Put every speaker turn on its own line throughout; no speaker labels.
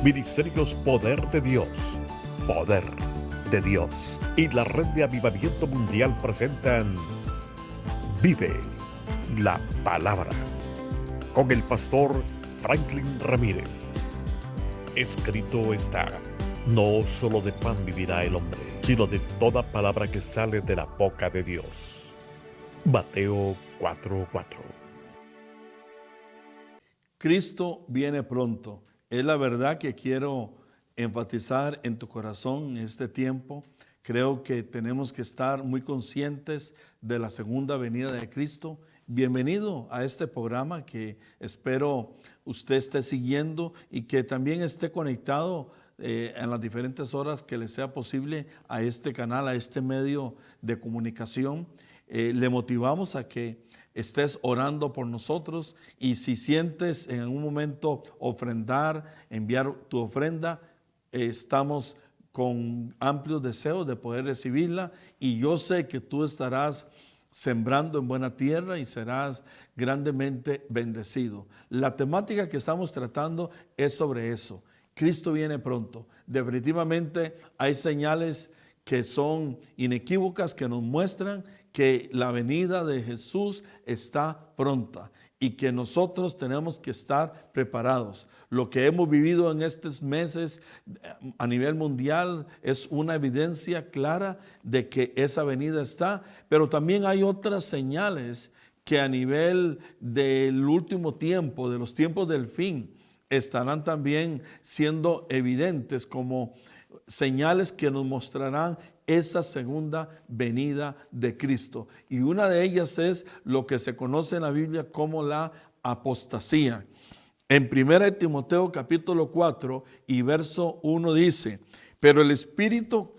Ministerios Poder de Dios, Poder de Dios y la Red de Avivamiento Mundial presentan Vive la Palabra con el pastor Franklin Ramírez. Escrito está: no solo de pan vivirá el hombre, sino de toda palabra que sale de la boca de Dios. Mateo 4:4.
Cristo viene pronto. Es la verdad que quiero enfatizar en tu corazón en este tiempo. Creo que tenemos que estar muy conscientes de la segunda venida de Cristo. Bienvenido a este programa que espero usted esté siguiendo y que también esté conectado en las diferentes horas que le sea posible a este canal, a este medio de comunicación. Le motivamos a que estés orando por nosotros, y si sientes en algún momento ofrendar, enviar tu ofrenda, estamos con amplios deseos de poder recibirla, y yo sé que tú estarás sembrando en buena tierra y serás grandemente bendecido. La temática que estamos tratando es sobre eso. Cristo viene pronto. Definitivamente hay señales que son inequívocas, que nos muestran que la venida de Jesús está pronta y que nosotros tenemos que estar preparados. Lo que hemos vivido en estos meses a nivel mundial es una evidencia clara de que esa venida está, pero también hay otras señales que a nivel del último tiempo, de los tiempos del fin, estarán también siendo evidentes como señales que nos mostrarán esa segunda venida de Cristo. Y una de ellas es lo que se conoce en la Biblia como la apostasía. En 1 Timoteo capítulo 4 y verso 1 dice: pero el Espíritu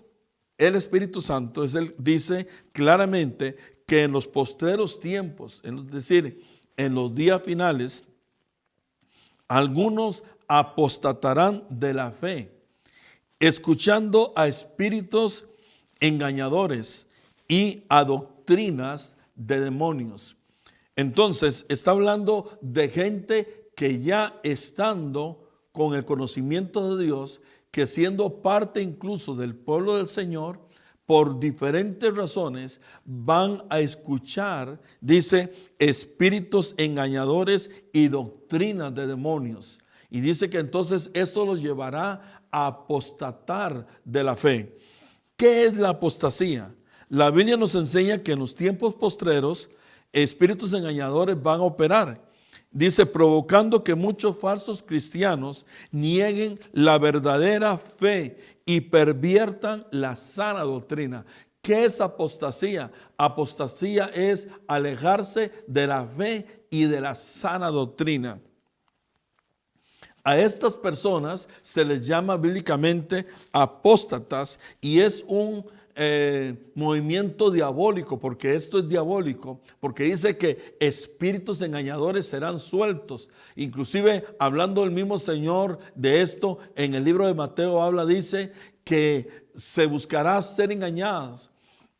Santo dice claramente que en los postreros tiempos, es decir, en los días finales, algunos apostatarán de la fe, escuchando a espíritus engañadores y a doctrinas de demonios. Entonces está hablando de gente que ya estando con el conocimiento de Dios, que siendo parte incluso del pueblo del Señor, por diferentes razones van a escuchar, dice, espíritus engañadores y doctrinas de demonios. Y dice que entonces esto los llevará a apostatar de la fe. ¿Qué es la apostasía? La Biblia nos enseña que en los tiempos postreros espíritus engañadores van a operar. Dice, provocando que muchos falsos cristianos nieguen la verdadera fe y perviertan la sana doctrina. ¿Qué es apostasía? Apostasía es alejarse de la fe y de la sana doctrina. A estas personas se les llama bíblicamente apóstatas, y es un movimiento diabólico, porque esto es diabólico, porque dice que espíritus engañadores serán sueltos. Inclusive hablando el mismo Señor de esto, en el libro de Mateo dice que se buscará ser engañados.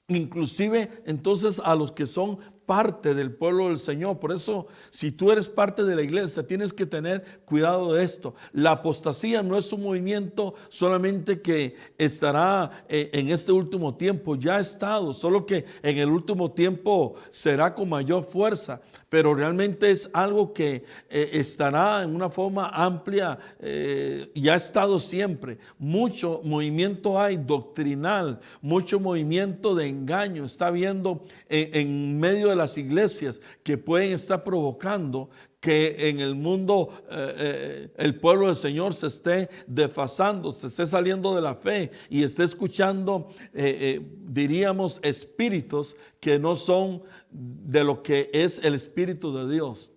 Inclusive entonces a los que son parte del pueblo del Señor. Por eso, si tú eres parte de la iglesia, tienes que tener cuidado de esto. La apostasía no es un movimiento solamente que estará en este último tiempo, ya ha estado, solo que en el último tiempo será con mayor fuerza, pero realmente es algo que estará en una forma amplia y ha estado siempre. Mucho movimiento hay doctrinal, mucho movimiento de engaño está habiendo en medio de las iglesias, que pueden estar provocando que en el mundo el pueblo del Señor se esté desfasando, se esté saliendo de la fe y esté escuchando, diríamos, espíritus que no son de lo que es el Espíritu de Dios.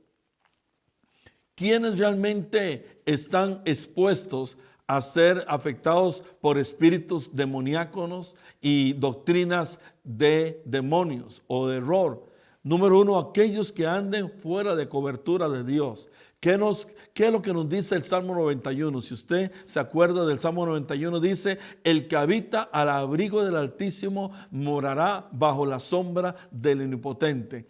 ¿Quiénes realmente están expuestos a ser afectados por espíritus demoníacos y doctrinas de demonios o de error? Número uno, aquellos que anden fuera de cobertura de Dios. ¿Qué es lo que nos dice el Salmo 91? Si usted se acuerda del Salmo 91, dice: el que habita al abrigo del Altísimo morará bajo la sombra del Omnipotente.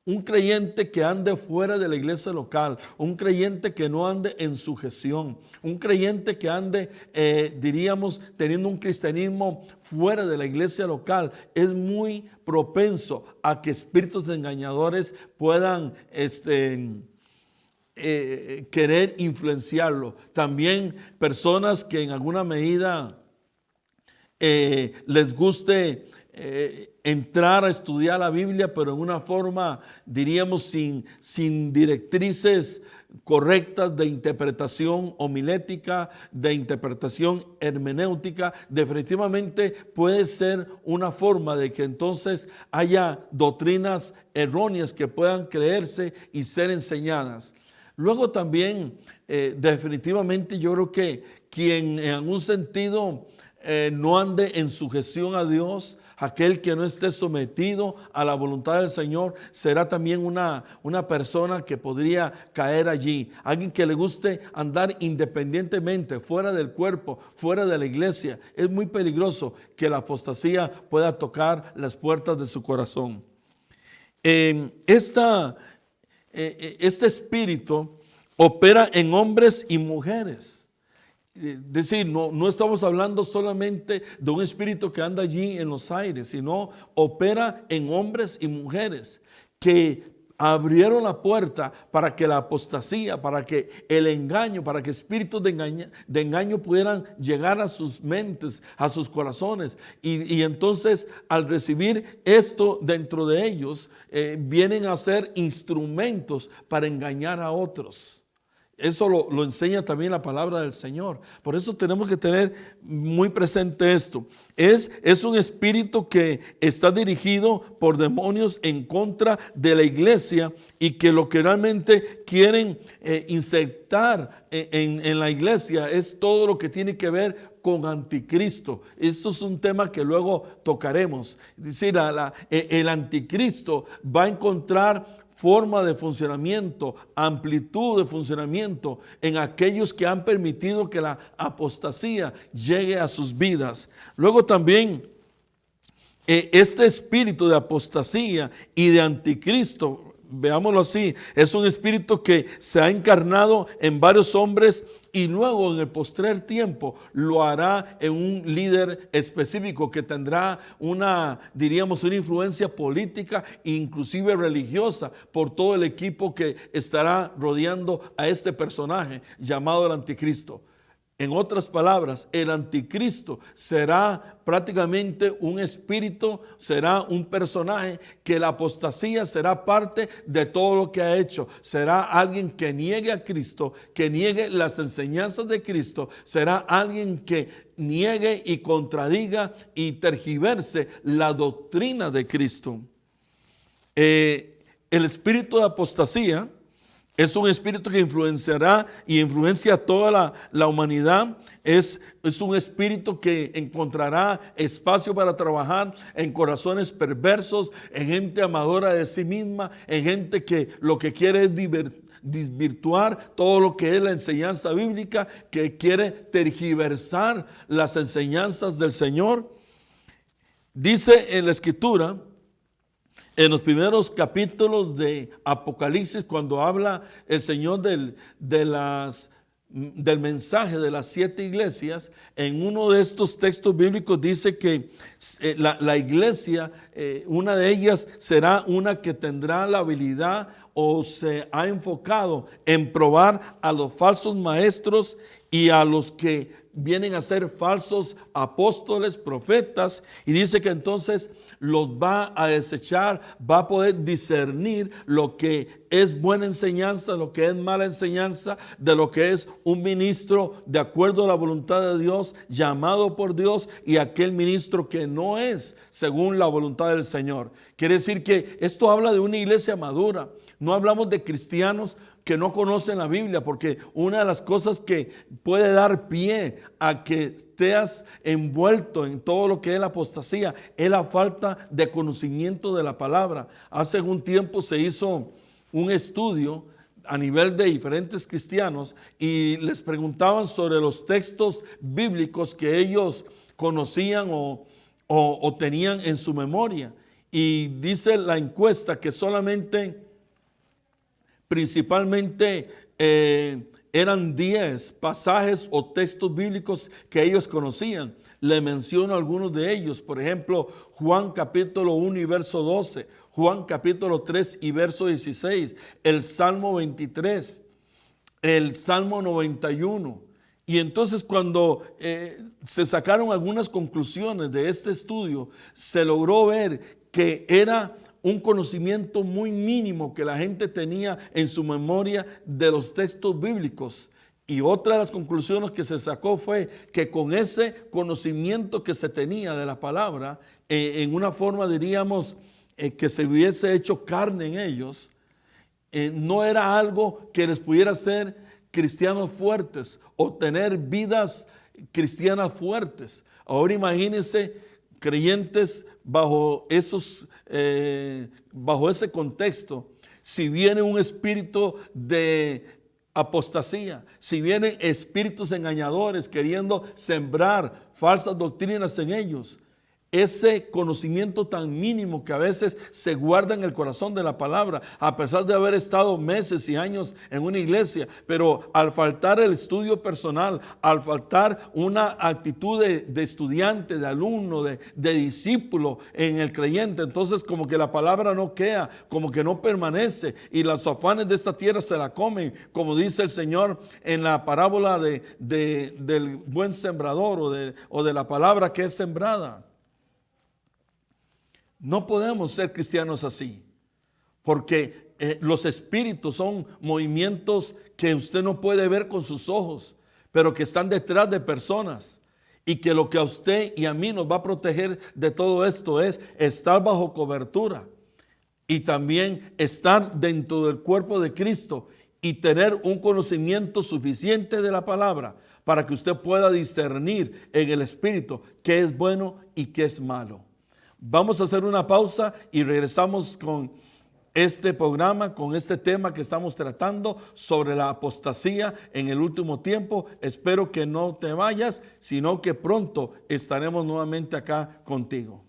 un creyente que ande fuera de la iglesia local, un creyente que no ande en sujeción, un creyente que ande, diríamos, teniendo un cristianismo fuera de la iglesia local, es muy propenso a que espíritus engañadores puedan querer influenciarlo. También personas que en alguna medida les guste entrar a estudiar la Biblia, pero en una forma, diríamos, sin directrices correctas de interpretación homilética, de interpretación hermenéutica. Definitivamente puede ser una forma de que entonces haya doctrinas erróneas que puedan creerse y ser enseñadas. Luego también, definitivamente yo creo que quien en algún sentido no ande en sujeción a Dios, aquel que no esté sometido a la voluntad del Señor, será también una persona que podría caer allí. Alguien que le guste andar independientemente, fuera del cuerpo, fuera de la iglesia. Es muy peligroso que la apostasía pueda tocar las puertas de su corazón. Este espíritu opera en hombres y mujeres. Es decir, no estamos hablando solamente de un espíritu que anda allí en los aires, sino opera en hombres y mujeres que abrieron la puerta para que la apostasía, para que el engaño, para que espíritus de engaño pudieran llegar a sus mentes, a sus corazones. Y entonces, al recibir esto dentro de ellos, vienen a ser instrumentos para engañar a otros. Eso lo enseña también la palabra del Señor. Por eso tenemos que tener muy presente esto. Es un espíritu que está dirigido por demonios en contra de la iglesia y que lo que realmente quieren insertar en la iglesia es todo lo que tiene que ver con anticristo. Esto es un tema que luego tocaremos. Es decir, el anticristo va a encontrar forma de funcionamiento, amplitud de funcionamiento en aquellos que han permitido que la apostasía llegue a sus vidas. Luego también este espíritu de apostasía y de anticristo, veámoslo así, es un espíritu que se ha encarnado en varios hombres y luego en el postrer tiempo lo hará en un líder específico que tendrá diríamos, una influencia política e inclusive religiosa por todo el equipo que estará rodeando a este personaje llamado el anticristo. En otras palabras, el anticristo será prácticamente un espíritu, será un personaje que la apostasía será parte de todo lo que ha hecho. Será alguien que niegue a Cristo, que niegue las enseñanzas de Cristo, será alguien que niegue y contradiga y tergiverse la doctrina de Cristo. El espíritu de apostasía es un espíritu que influenciará y influencia a toda la humanidad. Es un espíritu que encontrará espacio para trabajar en corazones perversos, en gente amadora de sí misma, en gente que lo que quiere es desvirtuar todo lo que es la enseñanza bíblica, que quiere tergiversar las enseñanzas del Señor. Dice en la Escritura, en los primeros capítulos de Apocalipsis, cuando habla el Señor del mensaje de las 7 iglesias, en uno de estos textos bíblicos dice que la iglesia, una de ellas será una que tendrá la habilidad o se ha enfocado en probar a los falsos maestros y a los que vienen a ser falsos apóstoles, profetas, y dice que entonces los va a desechar, va a poder discernir lo que es buena enseñanza, lo que es mala enseñanza, de lo que es un ministro de acuerdo a la voluntad de Dios, llamado por Dios, y aquel ministro que no es según la voluntad del Señor. Quiere decir que esto habla de una iglesia madura. No hablamos de cristianos que no conocen la Biblia, porque una de las cosas que puede dar pie a que estés envuelto en todo lo que es la apostasía es la falta de conocimiento de la palabra. Hace un tiempo se hizo un estudio a nivel de diferentes cristianos y les preguntaban sobre los textos bíblicos que ellos conocían o tenían en su memoria. Y dice la encuesta que principalmente eran 10 pasajes o textos bíblicos que ellos conocían. Le menciono algunos de ellos, por ejemplo, Juan capítulo 1 y verso 12, Juan capítulo 3 y verso 16, el Salmo 23, el Salmo 91. Y entonces cuando se sacaron algunas conclusiones de este estudio, se logró ver que era un conocimiento muy mínimo que la gente tenía en su memoria de los textos bíblicos. Y otra de las conclusiones que se sacó fue que con ese conocimiento que se tenía de la palabra, en una forma diríamos que se hubiese hecho carne en ellos, no era algo que les pudiera hacer cristianos fuertes o tener vidas cristianas fuertes. Ahora imagínense creyentes bajo ese contexto, si viene un espíritu de apostasía, si vienen espíritus engañadores queriendo sembrar falsas doctrinas en ellos, ese conocimiento tan mínimo que a veces se guarda en el corazón de la palabra, a pesar de haber estado meses y años en una iglesia, pero al faltar el estudio personal, al faltar una actitud de estudiante, de alumno, de discípulo en el creyente, entonces como que la palabra no queda, como que no permanece y los afanes de esta tierra se la comen, como dice el Señor en la parábola del buen sembrador o de la palabra que es sembrada. No podemos ser cristianos así, porque los espíritus son movimientos que usted no puede ver con sus ojos, pero que están detrás de personas, y que lo que a usted y a mí nos va a proteger de todo esto es estar bajo cobertura y también estar dentro del cuerpo de Cristo y tener un conocimiento suficiente de la palabra para que usted pueda discernir en el espíritu qué es bueno y qué es malo. Vamos a hacer una pausa y regresamos con este programa, con este tema que estamos tratando sobre la apostasía en el último tiempo. Espero que no te vayas, sino que pronto estaremos nuevamente acá contigo.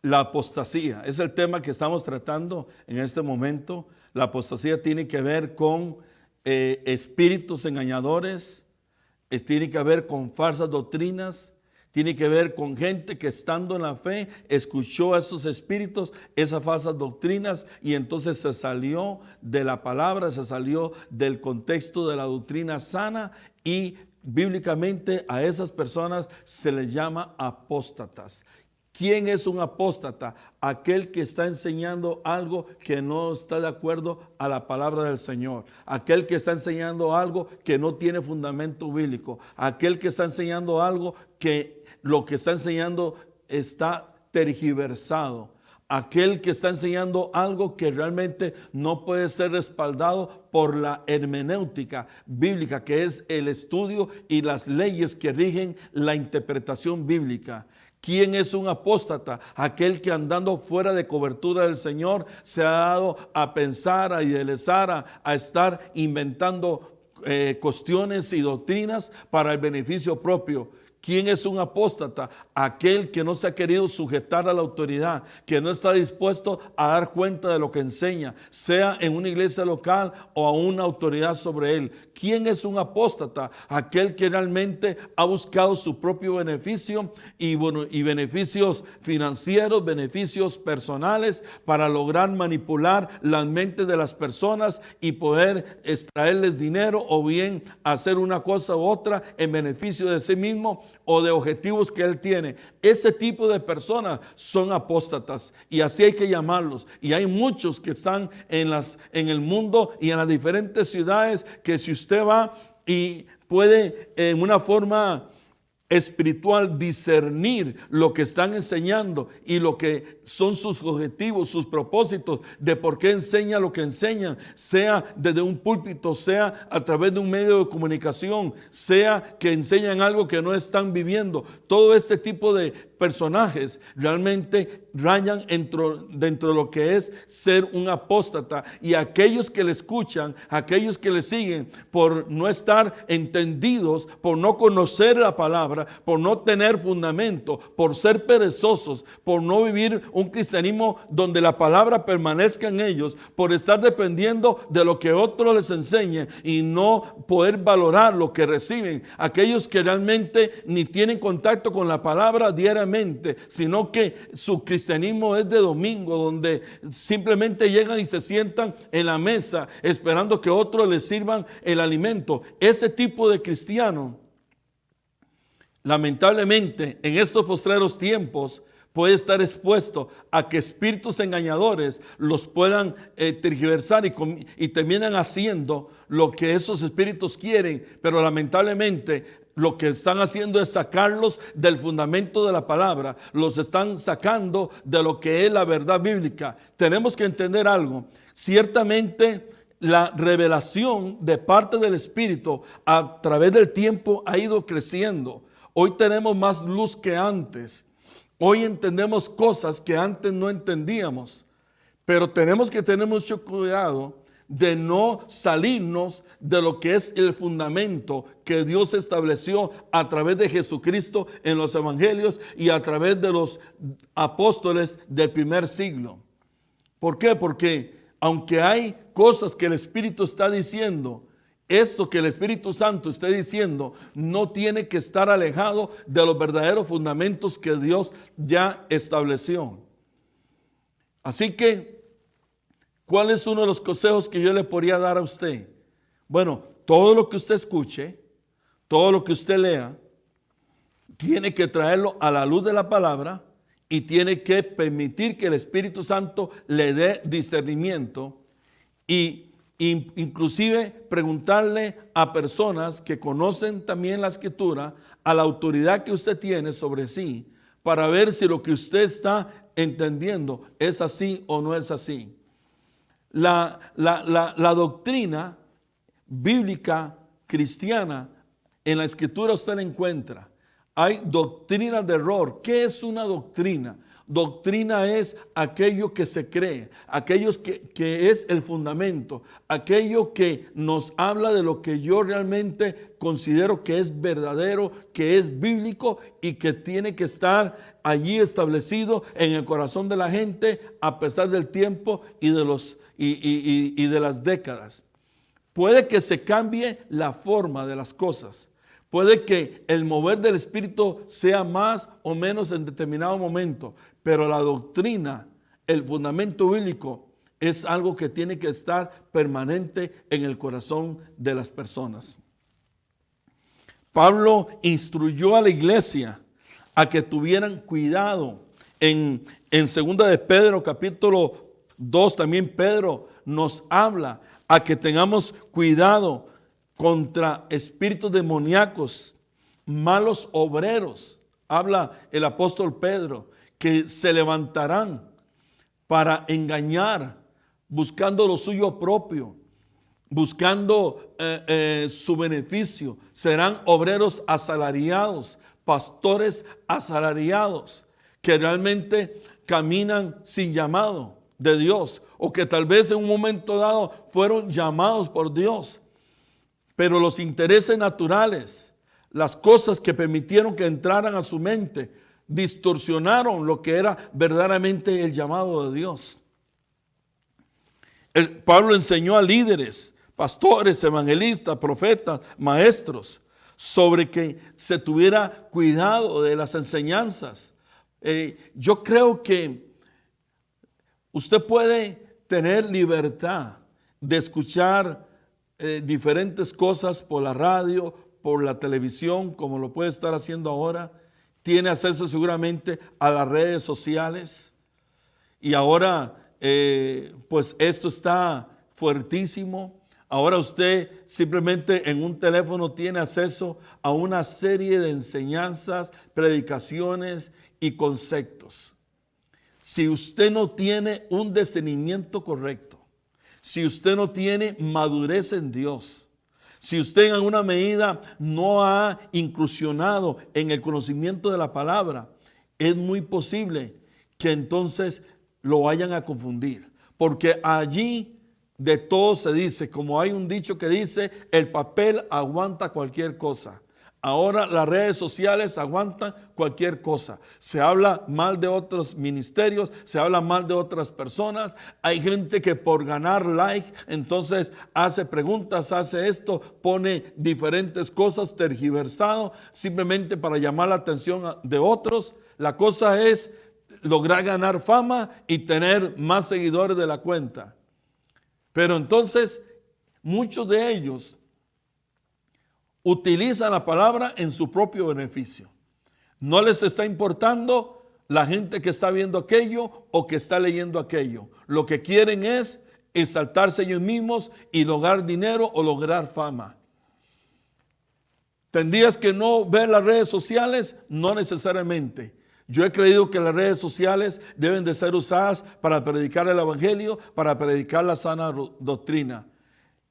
La apostasía es el tema que estamos tratando en este momento. La apostasía tiene que ver con espíritus engañadores, tiene que ver con falsas doctrinas, tiene que ver con gente que estando en la fe escuchó a esos espíritus, esas falsas doctrinas, y entonces se salió de la palabra, se salió del contexto de la doctrina sana, y bíblicamente a esas personas se les llama apóstatas. ¿Quién es un apóstata? Aquel que está enseñando algo que no está de acuerdo a la palabra del Señor. Aquel que está enseñando algo que no tiene fundamento bíblico. Aquel que está enseñando algo que lo que está enseñando está tergiversado. Aquel que está enseñando algo que realmente no puede ser respaldado por la hermenéutica bíblica, que es el estudio y las leyes que rigen la interpretación bíblica. ¿Quién es un apóstata? Aquel que andando fuera de cobertura del Señor se ha dado a pensar, a idealizar, a estar inventando cuestiones y doctrinas para el beneficio propio. ¿Quién es un apóstata? Aquel que no se ha querido sujetar a la autoridad, que no está dispuesto a dar cuenta de lo que enseña, sea en una iglesia local o a una autoridad sobre él. ¿Quién es un apóstata? Aquel que realmente ha buscado su propio beneficio y beneficios financieros, beneficios personales para lograr manipular las mentes de las personas y poder extraerles dinero o bien hacer una cosa u otra en beneficio de sí mismo o de objetivos que él tiene. Ese tipo de personas son apóstatas y así hay que llamarlos. Y hay muchos que están en el mundo y en las diferentes ciudades que si usted va y puede en una forma espiritual discernir lo que están enseñando y lo que son sus objetivos, sus propósitos de por qué enseña lo que enseñan, sea desde un púlpito, sea a través de un medio de comunicación, sea que enseñan algo que no están viviendo. Todo este tipo de personajes realmente rayan dentro de lo que es ser un apóstata, y aquellos que le escuchan, aquellos que le siguen por no estar entendidos, por no conocer la palabra, por no tener fundamento, por ser perezosos, por no vivir un cristianismo donde la palabra permanezca en ellos, por estar dependiendo de lo que otro les enseñe y no poder valorar lo que reciben, aquellos que realmente ni tienen contacto con la palabra diariamente, sino que su cristianismo es de domingo, donde simplemente llegan y se sientan en la mesa esperando que otros les sirvan el alimento. Ese tipo de cristiano, lamentablemente, en estos postreros tiempos, puede estar expuesto a que espíritus engañadores los puedan tergiversar y terminan haciendo lo que esos espíritus quieren, pero lamentablemente lo que están haciendo es sacarlos del fundamento de la palabra, los están sacando de lo que es la verdad bíblica. Tenemos que entender algo. Ciertamente la revelación de parte del Espíritu a través del tiempo ha ido creciendo. Hoy tenemos más luz que antes. Hoy entendemos cosas que antes no entendíamos. Pero tenemos que tener mucho cuidado de no salirnos de lo que es el fundamento que Dios estableció a través de Jesucristo en los evangelios y a través de los apóstoles del primer siglo. ¿Por qué? Porque aunque hay cosas que el Espíritu está diciendo, eso que el Espíritu Santo está diciendo no tiene que estar alejado de los verdaderos fundamentos que Dios ya estableció. Así que, ¿cuál es uno de los consejos que yo le podría dar a usted? Bueno, todo lo que usted escuche, todo lo que usted lea, tiene que traerlo a la luz de la palabra y tiene que permitir que el Espíritu Santo le dé discernimiento y inclusive preguntarle a personas que conocen también la Escritura, a la autoridad que usted tiene sobre sí, para ver si lo que usted está entendiendo es así o no es así. La doctrina bíblica cristiana en la Escritura usted la encuentra. Hay doctrinas de error. ¿Qué es una doctrina? Doctrina es aquello que se cree, aquello que es el fundamento, aquello que nos habla de lo que yo realmente considero que es verdadero, que es bíblico y que tiene que estar allí establecido en el corazón de la gente a pesar del tiempo y de las décadas. Puede que se cambie la forma de las cosas. Puede que el mover del Espíritu sea más o menos en determinado momento, pero la doctrina, el fundamento bíblico, es algo que tiene que estar permanente en el corazón de las personas. Pablo instruyó a la iglesia a que tuvieran cuidado. En 2 de Pedro, capítulo 2, también Pedro nos habla a que tengamos cuidado contra espíritus demoníacos, malos obreros. Habla el apóstol Pedro que se levantarán para engañar, buscando lo suyo propio, buscando su beneficio. Serán obreros asalariados pastores asalariados que realmente caminan sin llamado de Dios, o que tal vez en un momento dado fueron llamados por Dios, pero los intereses naturales, las cosas que permitieron que entraran a su mente, distorsionaron lo que era verdaderamente el llamado de Dios. Pablo enseñó a líderes, pastores, evangelistas, profetas, maestros, sobre que se tuviera cuidado de las enseñanzas. Yo creo que usted puede tener libertad de escuchar diferentes cosas por la radio, por la televisión, como lo puede estar haciendo ahora. Tiene acceso seguramente a las redes sociales. Y ahora, pues esto está fuertísimo. Ahora usted simplemente en un teléfono tiene acceso a una serie de enseñanzas, predicaciones y conceptos. Si usted no tiene un discernimiento correcto, si usted no tiene madurez en Dios, si usted en alguna medida no ha incursionado en el conocimiento de la palabra, es muy posible que entonces lo vayan a confundir. Porque allí de todo se dice, como hay un dicho que dice, el papel aguanta cualquier cosa. Ahora las redes sociales aguantan cualquier cosa. Se habla mal de otros ministerios, se habla mal de otras personas. Hay gente que por ganar like, entonces hace preguntas, hace esto, pone diferentes cosas tergiversado, simplemente para llamar la atención de otros. La cosa es lograr ganar fama y tener más seguidores de la cuenta. Pero entonces muchos de ellos utilizan la palabra en su propio beneficio. No les está importando la gente que está viendo aquello o que está leyendo aquello. Lo que quieren es exaltarse ellos mismos y lograr dinero o lograr fama. ¿Tendrías que no ver las redes sociales? No necesariamente. Yo he creído que las redes sociales deben de ser usadas para predicar el evangelio, para predicar la sana doctrina.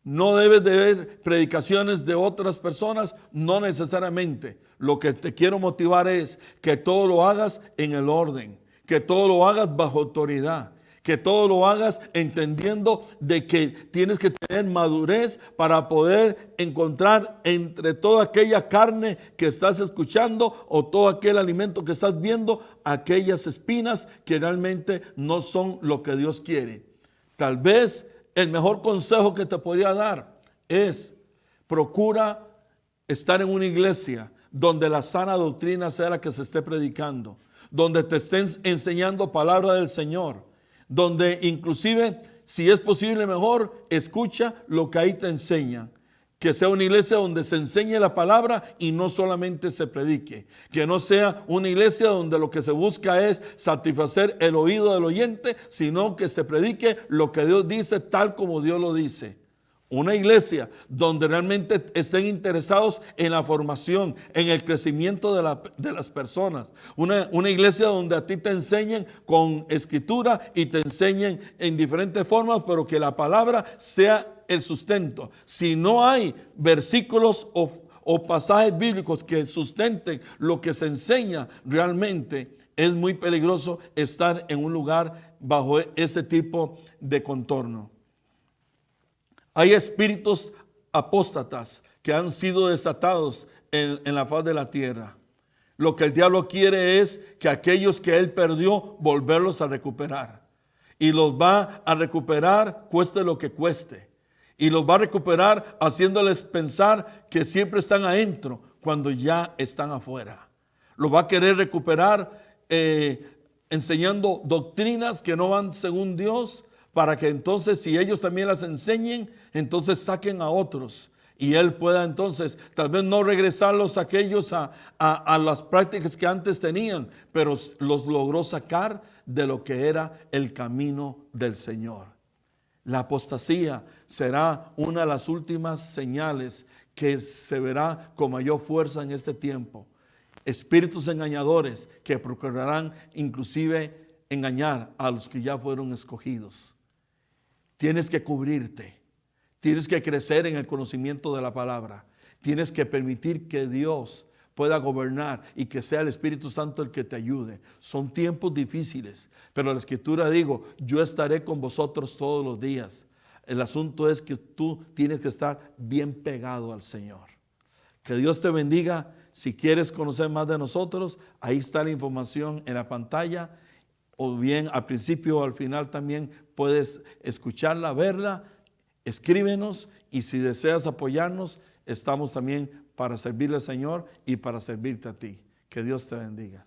No debes de ver predicaciones de otras personas, no necesariamente. Lo que te quiero motivar es que todo lo hagas en el orden, que todo lo hagas bajo autoridad, que todo lo hagas entendiendo de que tienes que tener madurez para poder encontrar entre toda aquella carne que estás escuchando o todo aquel alimento que estás viendo, aquellas espinas que realmente no son lo que Dios quiere. Tal vez el mejor consejo que te podría dar es procura estar en una iglesia donde la sana doctrina sea la que se esté predicando, donde te estén enseñando palabra del Señor, donde inclusive, si es posible mejor, escucha lo que ahí te enseñan. Que sea una iglesia donde se enseñe la palabra y no solamente se predique. Que no sea una iglesia donde lo que se busca es satisfacer el oído del oyente, sino que se predique lo que Dios dice tal como Dios lo dice. Una iglesia donde realmente estén interesados en la formación, en el crecimiento de las personas. Una iglesia donde a ti te enseñen con escritura y te enseñen en diferentes formas, pero que la palabra sea el sustento. Si no hay versículos o pasajes bíblicos que sustenten lo que se enseña, realmente es muy peligroso estar en un lugar bajo ese tipo de contorno. Hay espíritus apóstatas que han sido desatados en la faz de la tierra. Lo que el diablo quiere es que aquellos que él perdió, volverlos a recuperar. Y los va a recuperar cueste lo que cueste. Y los va a recuperar haciéndoles pensar que siempre están adentro cuando ya están afuera. Los va a querer recuperar enseñando doctrinas que no van según Dios, para que entonces si ellos también las enseñen, entonces saquen a otros. Y él pueda entonces tal vez no regresarlos a aquellos a las prácticas que antes tenían, pero los logró sacar de lo que era el camino del Señor. La apostasía será una de las últimas señales que se verá con mayor fuerza en este tiempo. Espíritus engañadores que procurarán inclusive engañar a los que ya fueron escogidos. Tienes que cubrirte, tienes que crecer en el conocimiento de la palabra, tienes que permitir que Dios pueda gobernar y que sea el Espíritu Santo el que te ayude. Son tiempos difíciles, pero la Escritura digo, yo estaré con vosotros todos los días. El asunto es que tú tienes que estar bien pegado al Señor. Que Dios te bendiga. Si quieres conocer más de nosotros, ahí está la información en la pantalla, o bien al principio o al final también puedes escucharla, verla. Escríbenos, y si deseas apoyarnos, estamos también para servirle al Señor y para servirte a ti. Que Dios te bendiga.